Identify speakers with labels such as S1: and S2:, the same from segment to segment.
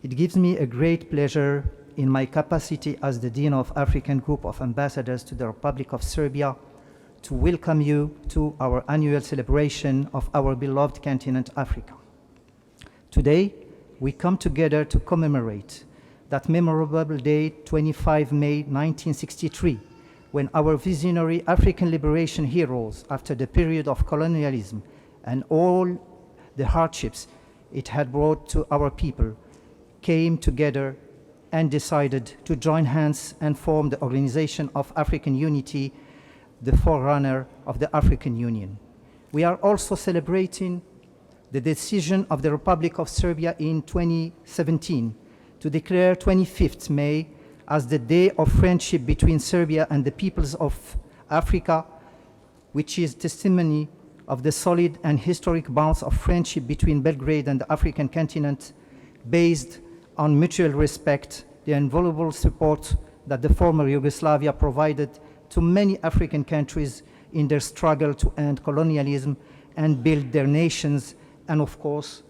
S1: It gives me a great pleasure in my capacity as the Dean of African Group of Ambassadors to the Republic of Serbia to welcome you to our annual celebration of our beloved continent, Africa. Today, we come together to commemorate that memorable day, 25 May 1963, when our visionary African liberation heroes, after the period of colonialism and all the hardships it had brought to our people, came together and decided to join hands and form the Organization of African Unity, the forerunner of the African Union. We are also celebrating the decision of the Republic of Serbia in 2017 to declare 25th May as the Day of Friendship between Serbia and the peoples of Africa, which is testimony of the solid and historic bonds of friendship between Belgrade and the African continent, based on mutual respect, the invaluable support that the former Yugoslavia provided to many African countries in their struggle to end colonialism and build their nations, and of course,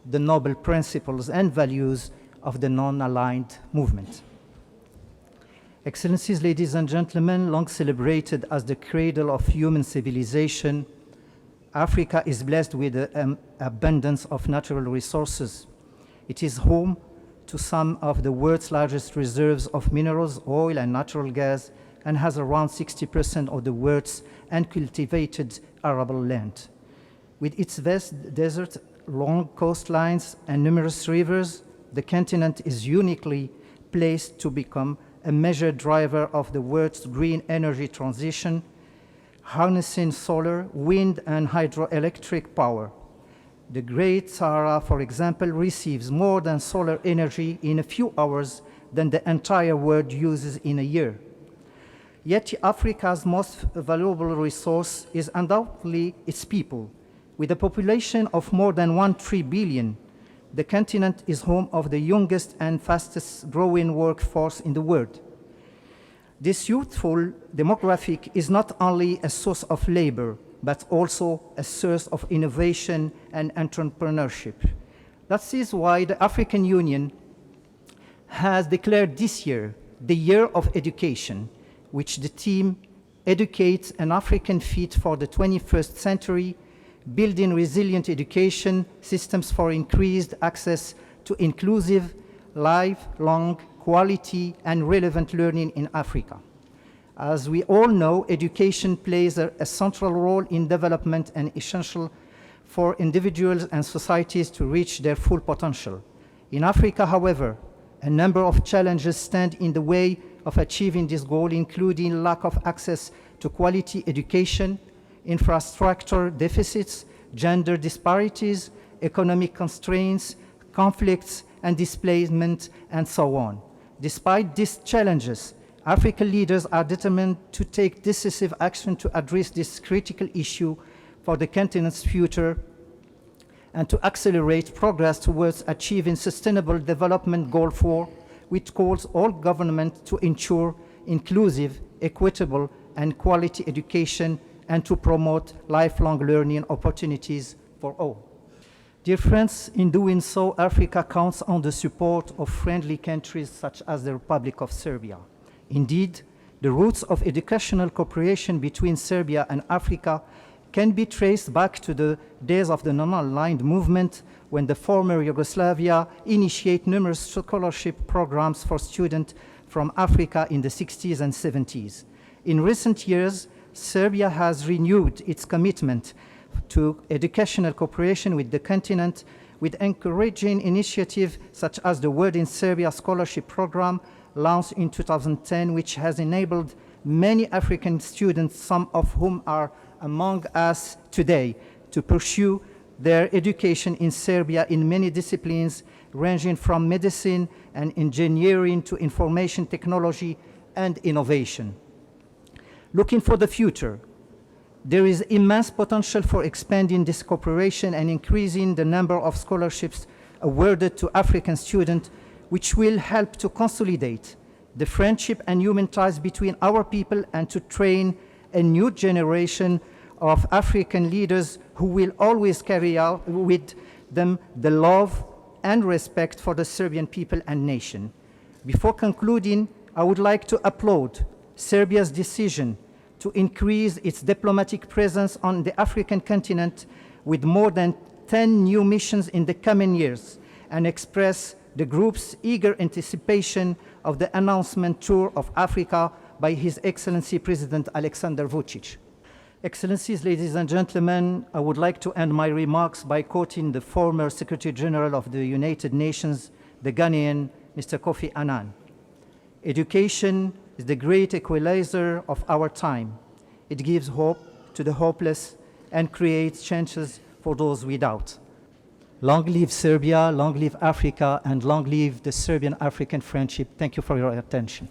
S1: the noble principles and values of the non-aligned movement. Excellencies, ladies and gentlemen, long celebrated as the cradle of human civilization, Africa is blessed with an abundance of natural resources. It is home to some of the world's largest reserves of minerals, oil, and natural gas, and has around 60% of the world's uncultivated arable land. With its vast desert, long coastlines, and numerous rivers, the continent is uniquely placed to become a major driver of the world's green energy transition, harnessing solar, wind, and hydroelectric power. The Great Sahara, for example, receives more than solar energy in a few hours than the entire world uses in a year. Yet Africa's most valuable resource is undoubtedly its people. With a population of more than 1.3 billion, the continent is home of the youngest and fastest growing workforce in the world. This youthful demographic is not only a source of labor, but also a source of innovation and entrepreneurship. That is why the African Union has declared this year the Year of Education, which the theme educates an African fit for the 21st century, building resilient education systems for increased access to inclusive, lifelong, quality, and relevant learning in Africa. As we all know, education plays a central role in development and essential for individuals and societies to reach their full potential. In Africa, however, a number of challenges stand in the way of achieving this goal, including lack of access to quality education, infrastructure deficits, gender disparities, economic constraints, conflicts and displacement, and so on. Despite these challenges, African leaders are determined to take decisive action to address this critical issue for the continent's future and to accelerate progress towards achieving Sustainable Development Goal 4, which calls all governments to ensure inclusive, equitable, and quality education and to promote lifelong learning opportunities for all. Dear friends, in doing so, Africa counts on the support of friendly countries such as the Republic of Serbia. Indeed, the roots of educational cooperation between Serbia and Africa can be traced back to the days of the non-aligned movement, when the former Yugoslavia initiated numerous scholarship programs for students from Africa in the 60s and 70s. In recent years, Serbia has renewed its commitment to educational cooperation with the continent, with encouraging initiatives such as the Word in Serbia Scholarship Program, launched in 2010, which has enabled many African students, some of whom are among us today, to pursue their education in Serbia in many disciplines, ranging from medicine and engineering to information technology and innovation. Looking for the future, there is immense potential for expanding this cooperation and increasing the number of scholarships awarded to African students, which will help to consolidate the friendship and human ties between our people and to train a new generation of African leaders who will always carry out with them the love and respect for the Serbian people and nation. Before concluding, I would like to applaud Serbia's decision to increase its diplomatic presence on the African continent with more than 10 new missions in the coming years, and express the group's eager anticipation of the announcement tour of Africa by His Excellency President Aleksandar Vučić. Excellencies, ladies and gentlemen, I would like to end my remarks by quoting the former Secretary General of the United Nations, the Ghanaian, Mr. Kofi Annan. Education is the great equalizer of our time. It gives hope to the hopeless and creates chances for those without. Long live Serbia, long live Africa, and long live the Serbian-African friendship. Thank you for your attention.